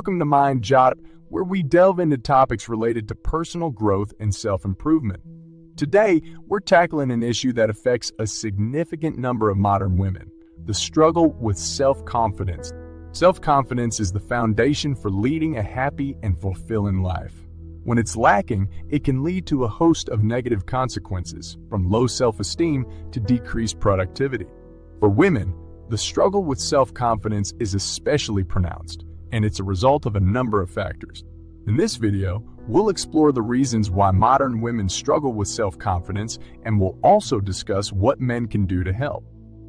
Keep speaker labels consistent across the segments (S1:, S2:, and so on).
S1: Welcome to Mind Jot, where we delve into topics related to personal growth and self-improvement. Today, we're tackling an issue that affects a significant number of modern women: the struggle with self-confidence. Self-confidence is the foundation for leading a happy and fulfilling life. When it's lacking, it can lead to a host of negative consequences, from low self-esteem to decreased productivity. For women, the struggle with self-confidence is especially pronounced, and it's a result of a number of factors. In this video, we'll explore the reasons why modern women struggle with self-confidence, and we'll also discuss what men can do to help.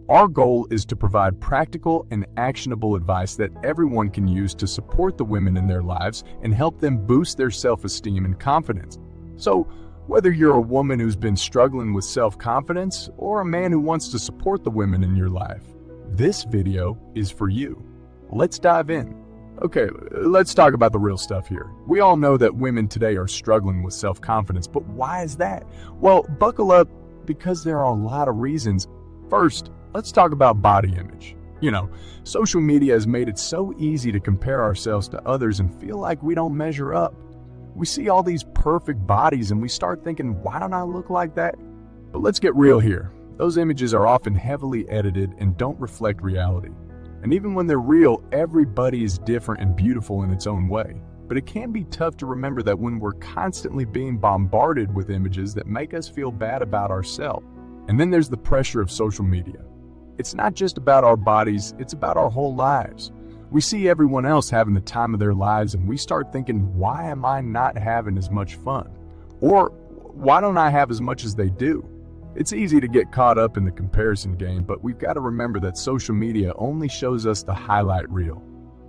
S1: Our goal is to provide practical and actionable advice that everyone can use to support the women in their lives and help them boost their self-esteem and confidence. So, whether you're a woman who's been struggling with self-confidence or a man who wants to support the women in your life, this video is for you. Let's dive in. Okay, let's talk about the real stuff here. We all know that women today are struggling with self-confidence, but why is that? Well, buckle up, because there are a lot of reasons. First, let's talk about body image. Social media has made it so easy to compare ourselves to others and feel like we don't measure up. We see all these perfect bodies and we start thinking, why don't I look like that? But let's get real here. Those images are often heavily edited and don't reflect reality. And even when they're real, everybody is different and beautiful in its own way. But it can be tough to remember that when we're constantly being bombarded with images that make us feel bad about ourselves. And then there's the pressure of social media. It's not just about our bodies, it's about our whole lives. We see everyone else having the time of their lives and we start thinking, why am I not having as much fun? Or why don't I have as much as they do? It's easy to get caught up in the comparison game, but we've got to remember that social media only shows us the highlight reel.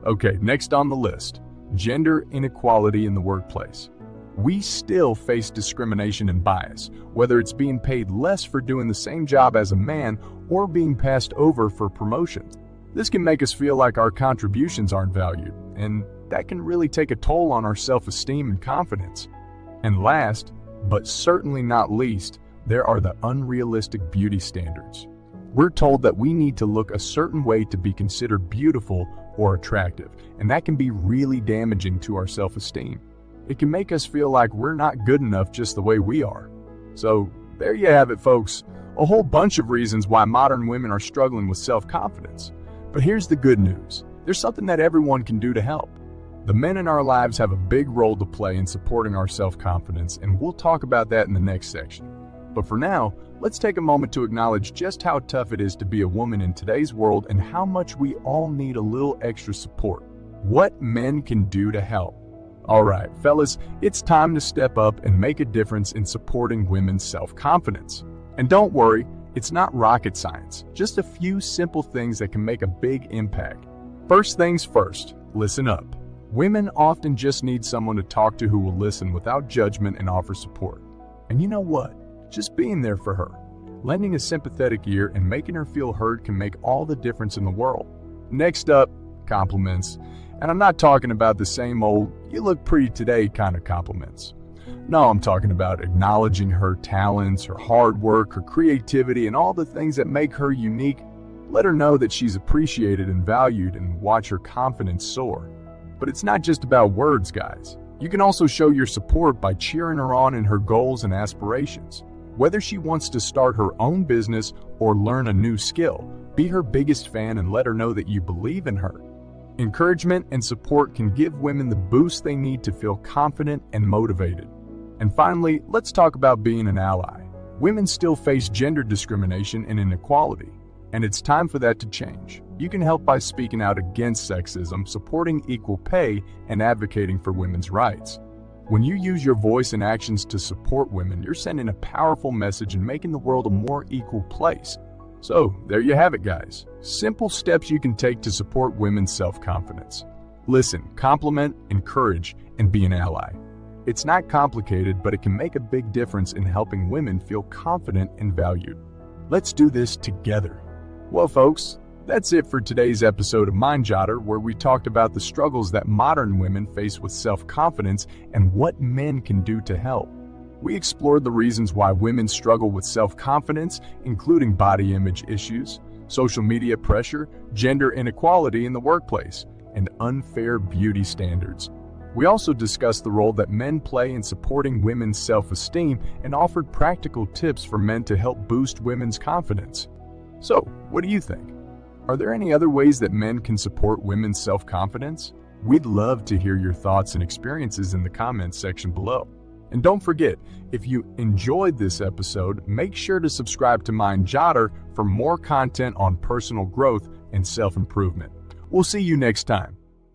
S1: Okay, next on the list, gender inequality in the workplace. We still face discrimination and bias, whether it's being paid less for doing the same job as a man or being passed over for promotions. This can make us feel like our contributions aren't valued, and that can really take a toll on our self-esteem and confidence. And last, but certainly not least, there are the unrealistic beauty standards. We're told that we need to look a certain way to be considered beautiful or attractive, and that can be really damaging to our self-esteem. It can make us feel like we're not good enough just the way we are. So there you have it, folks. A whole bunch of reasons why modern women are struggling with self-confidence. But here's the good news. There's something that everyone can do to help. The men in our lives have a big role to play in supporting our self-confidence, and we'll talk about that in the next section. But for now, let's take a moment to acknowledge just how tough it is to be a woman in today's world and how much we all need a little extra support. What men can do to help. All right, fellas, it's time to step up and make a difference in supporting women's self-confidence. And don't worry, it's not rocket science, just a few simple things that can make a big impact. First things first, listen up. Women often just need someone to talk to who will listen without judgment and offer support. And you know what? Just being there for her, lending a sympathetic ear and making her feel heard can make all the difference in the world. Next up, compliments. And I'm not talking about the same old, you look pretty today kind of compliments. No, I'm talking about acknowledging her talents, her hard work, her creativity, and all the things that make her unique. Let her know that she's appreciated and valued and watch her confidence soar. But it's not just about words, guys. You can also show your support by cheering her on in her goals and aspirations. Whether she wants to start her own business or learn a new skill, be her biggest fan and let her know that you believe in her. Encouragement and support can give women the boost they need to feel confident and motivated. And finally, let's talk about being an ally. Women still face gender discrimination and inequality, and it's time for that to change. You can help by speaking out against sexism, supporting equal pay, and advocating for women's rights. When you use your voice and actions to support women, you're sending a powerful message and making the world a more equal place. So, there you have it, guys. Simple steps you can take to support women's self-confidence. Listen, compliment, encourage, and be an ally. It's not complicated, but it can make a big difference in helping women feel confident and valued. Let's do this together. Well, folks, that's it for today's episode of Mind Jotter, where we talked about the struggles that modern women face with self-confidence and what men can do to help. We explored the reasons why women struggle with self-confidence, including body image issues, social media pressure, gender inequality in the workplace, and unfair beauty standards. We also discussed the role that men play in supporting women's self-esteem and offered practical tips for men to help boost women's confidence. So, what do you think? Are there any other ways that men can support women's self-confidence? We'd love to hear your thoughts and experiences in the comments section below. And don't forget, if you enjoyed this episode, make sure to subscribe to Mind Jotter for more content on personal growth and self-improvement. We'll see you next time.